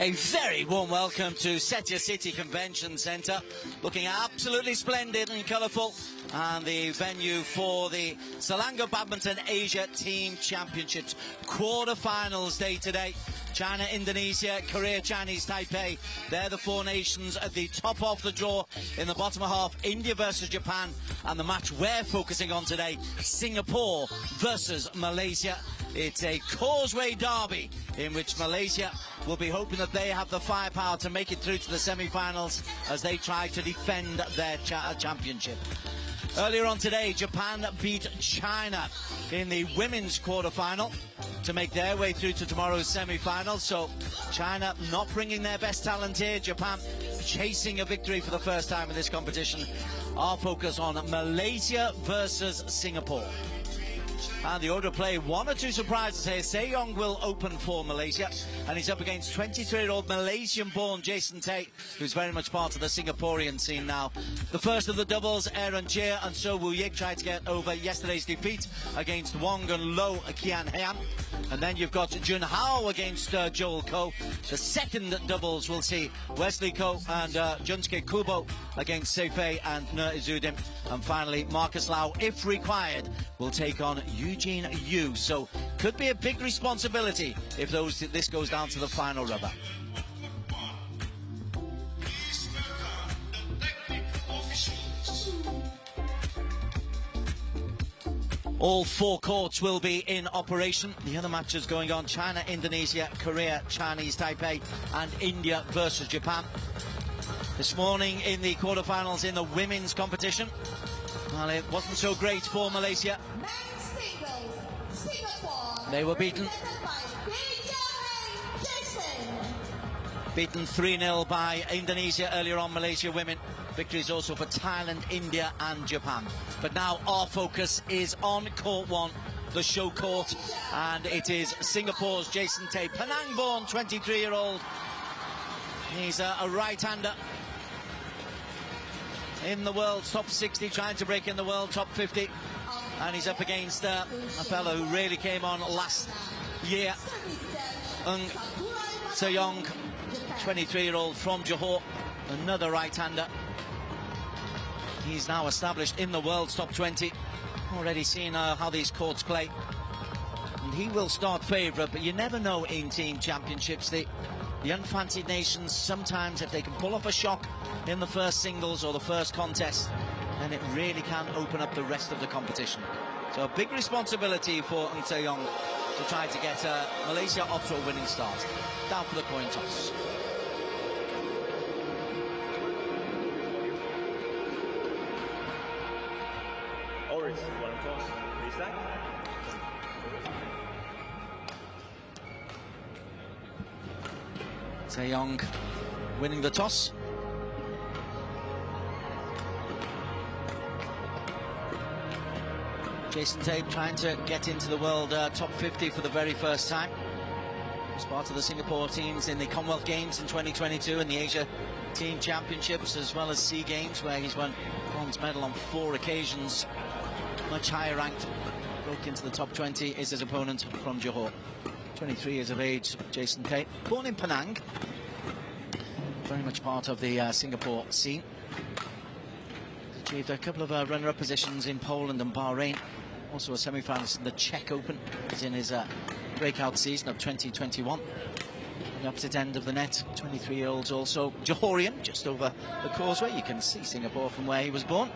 A very warm welcome to Setia City Convention Centre, looking absolutely splendid and colourful, and the venue for the Selangor Badminton Asia Team Championships quarter-finals day today. China, Indonesia, Korea, Chinese Taipei, they're the four nations at the top of the draw. In the bottom half, India versus Japan, and the match we're focusing on today, Singapore versus Malaysia. It's a causeway derby in which Malaysia will be hoping that they have the firepower to make it through to the semi-finals as they try to defend their championship. Earlier on today, Japan beat China in the women's quarter-final to make their way through to tomorrow's semi-final. So China not bringing their best talent here. Japan chasing a victory for the first time in this competition. Our focus on Malaysia versus Singapore. And the order of play, one or two surprises here. Tze Yong will open for Malaysia, and he's up against 23-year-old Malaysian-born Jason Tate, who's very much part of the Singaporean scene now. The first of the doubles, Aaron Jia and So Woo Yik tried to get over yesterday's defeat against Wong and Lo Kian Hean. And then you've got Jun Hao against Joel Ko. The second doubles will see Wesley Ko and Junsuke Kubo against Seifei and Ne Izudim. And finally, Marcus Lau, if required, will take on Eugene Yu. So could be a big responsibility if this goes down to the final rubber. All four courts will be in operation. The other matches going on: China, Indonesia, Korea, Chinese Taipei, and India versus Japan. This morning in the quarterfinals in the women's competition, well, it wasn't so great for Malaysia. They were beaten 3-0 by Indonesia earlier on. Malaysia women. Victories also for Thailand, India and Japan. But now our focus is on court one, the show court, and it is Singapore's Jason Tate, Penang-born 23-year-old. He's a right-hander in the world's top 60, trying to break in the world top 50. And he's up against a fellow who really came on last year, Tze Yong, 23-year-old from Johor, another right-hander. He's now established in the world's top 20. Already seen how these courts play. And he will start favourite, but you never know in team championships. The unfancied nations, sometimes if they can pull off a shock in the first singles or the first contest, then it really can open up the rest of the competition. So a big responsibility for Tze Yong to try to get Malaysia off to a winning start. Down for the coin toss. Oris, one toss, freestyle. Tze Yong winning the toss. Jason Tate trying to get into the world top 50 for the very first time. He's part of the Singapore teams in the Commonwealth Games in 2022 and the Asia Team Championships, as well as SEA Games, where he's won bronze medal on 4 occasions. Much higher ranked. Broke into the top 20 is his opponent from Johor. 23 years of age, Jason Tate. Born in Penang. Very much part of the Singapore scene. He's achieved a couple of runner-up positions in Poland and Bahrain. Also a semi-finalist in the Czech Open. He's in his breakout season of 2021. The opposite end of the net, 23-year-olds also. Johorian, just over the causeway. You can see Singapore from where he was born.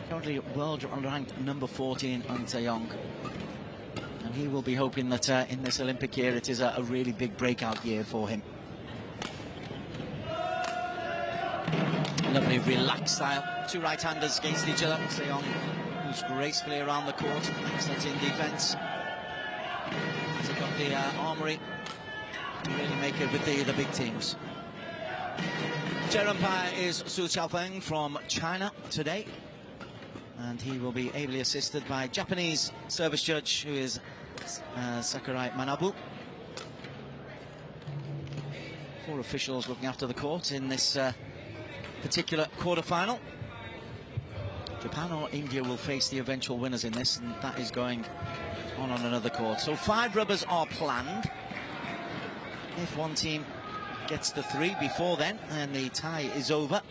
Currently world ranked number 14 on Tze Yong. And he will be hoping that in this Olympic year it is a really big breakout year for him. Lovely relaxed style. Two right-handers against each other. Tze Yong moves gracefully around the court. Excellent in defence. He's got the armoury to really make it with the big teams. Chair umpire is Su Xiaofeng from China today. And he will be ably assisted by Japanese service judge, who is Sakurai Manabu. 4 officials looking after the court in this particular quarter-final. Japan or India will face the eventual winners in this, and that is going on another court. So 5 rubbers are planned. If one team gets the 3 before then, and the tie is over.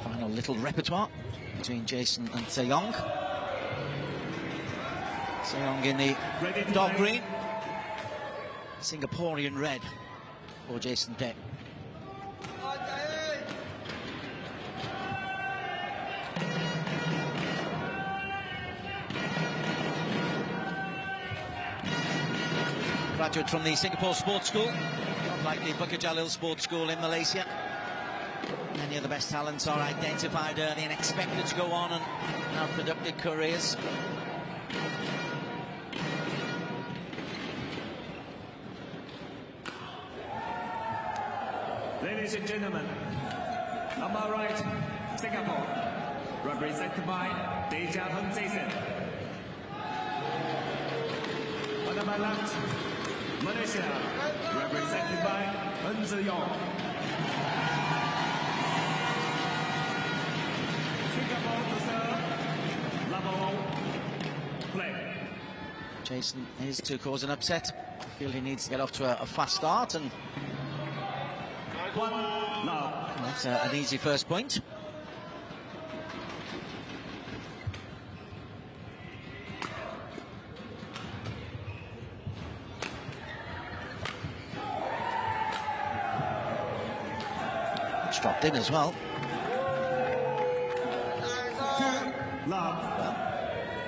Final little repertoire between Jason and Tze Yong. Tze Yong in the dark green, Singaporean red for Jason Tze. Graduate from the Singapore Sports School, not like the Bukit Jalil Sports School in Malaysia. Many of the best talents are identified early and expected to go on and have productive careers. Ladies and gentlemen, on my right, Singapore, represented by Jia Heng Jason. On my left, Malaysia, represented by Tze Yong. Singapore to serve, level, play. Jason is to cause an upset. I feel he needs to get off to a fast start, and that's an easy first point. It's dropped in as well.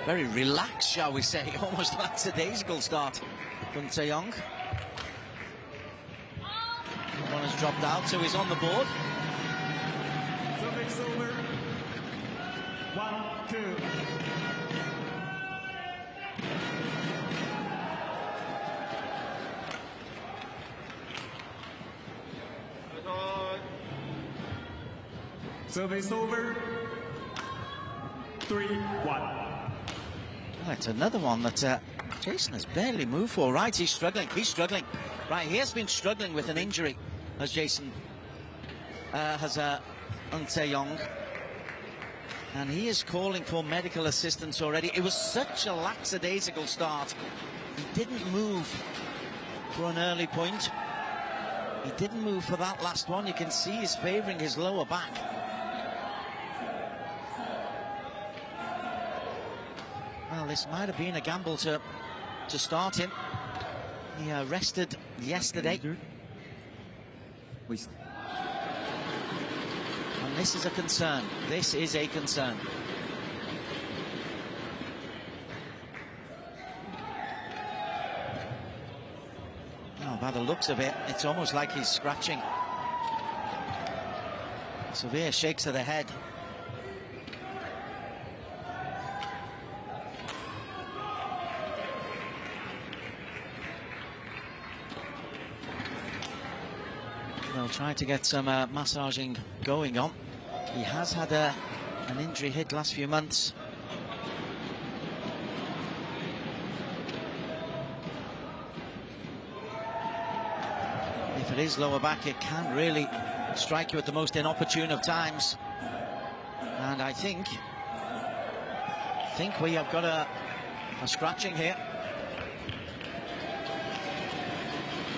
Very relaxed, shall we say, almost lackadaisical start from Tze Yong. One has dropped out, so he's on the board. Service over. 1-2. Service over. 3-1. It's another one that Jason has barely moved for. Right, he's struggling. Right, he has been struggling with an injury, as Jason has Tze Yong, and he is calling for medical assistance already. It was such a lackadaisical start. He didn't move for an early point. He didn't move for that last one. You can see he's favouring his lower back. Well, this might have been a gamble to start him. He rested yesterday. And this is a concern. This is a concern. Oh, by the looks of it, it's almost like he's scratching. Severe shakes of the head. They'll try to get some massaging going on. He has had an injury hit last few months. If it is lower back, it can really strike you at the most inopportune of times. And I think we have got a scratching here.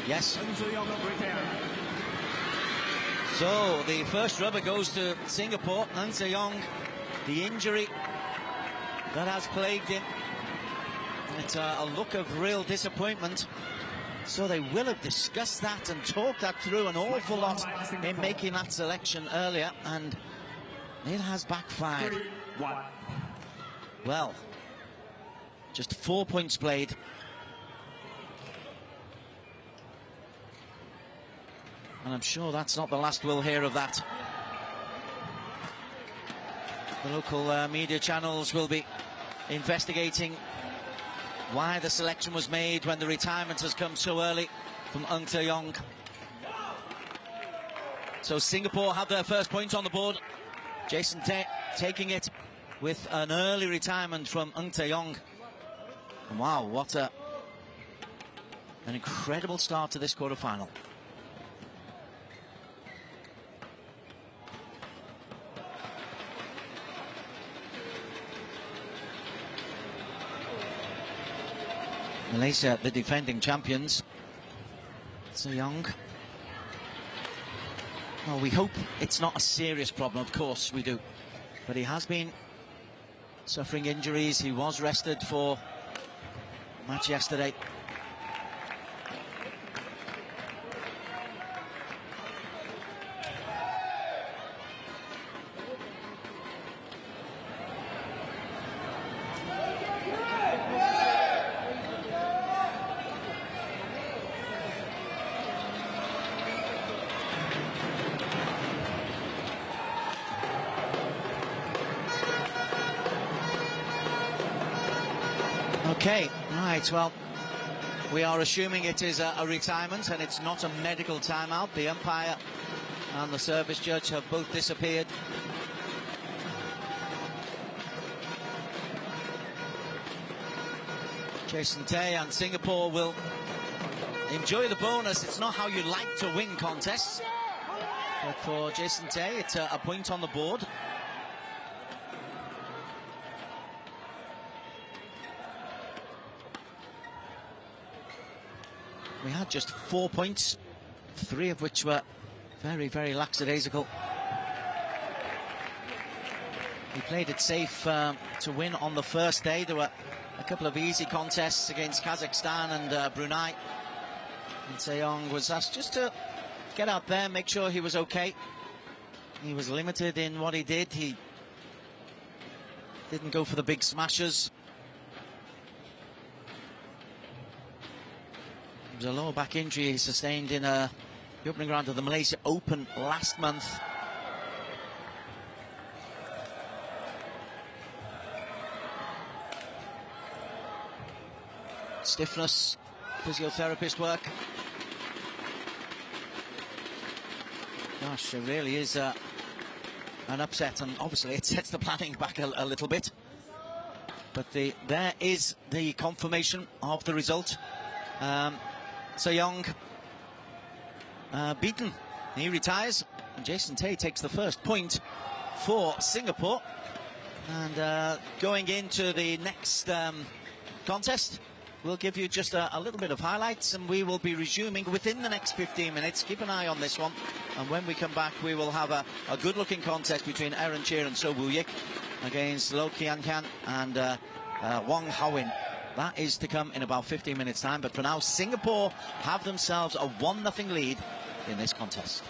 Yes. So the first rubber goes to Singapore. Tze Yong, the injury that has plagued him. It's a look of real disappointment. So they will have discussed that and talked that through an awful lot in making that selection earlier, and it has backfired. Well, just 4 points played. And I'm sure that's not the last we'll hear of that. The local media channels will be investigating why the selection was made when the retirement has come so early from Tze Yong. So Singapore have their first point on the board. Jason Tze taking it with an early retirement from Tze Yong. And wow, what an incredible start to this quarterfinal. Malaysia, the defending champions. Tze Yong. Well, we hope it's not a serious problem, of course we do. But he has been suffering injuries. He was rested for match yesterday. Okay, right, well, we are assuming it is a retirement and it's not a medical timeout. The umpire and the service judge have both disappeared. Jason Tay and Singapore will enjoy the bonus. It's not how you like to win contests, but for Jason Tay, it's a point on the board. We had just 4 points, 3 of which were very, very lackadaisical. He played it safe to win on the first day. There were a couple of easy contests against Kazakhstan and Brunei. And Tze Yong was asked just to get out there, make sure he was okay. He was limited in what he did. He didn't go for the big smashes. It was a lower back injury he sustained in the opening round of the Malaysia Open last month. Stiffness, physiotherapist work. Gosh, it really is an upset, and obviously it sets the planning back a little bit. But there is the confirmation of the result. Tze Yong beaten. He retires. And Jason Tay takes the first point for Singapore. And going into the next contest, we'll give you just a little bit of highlights, and we will be resuming within the next 15 minutes. Keep an eye on this one. And when we come back, we will have a good-looking contest between Aaron Cheer and So Woo Yik against Lo Kian Kian and Wang Hawin. That is to come in about 15 minutes' time. But for now, Singapore have themselves a 1-0 lead in this contest.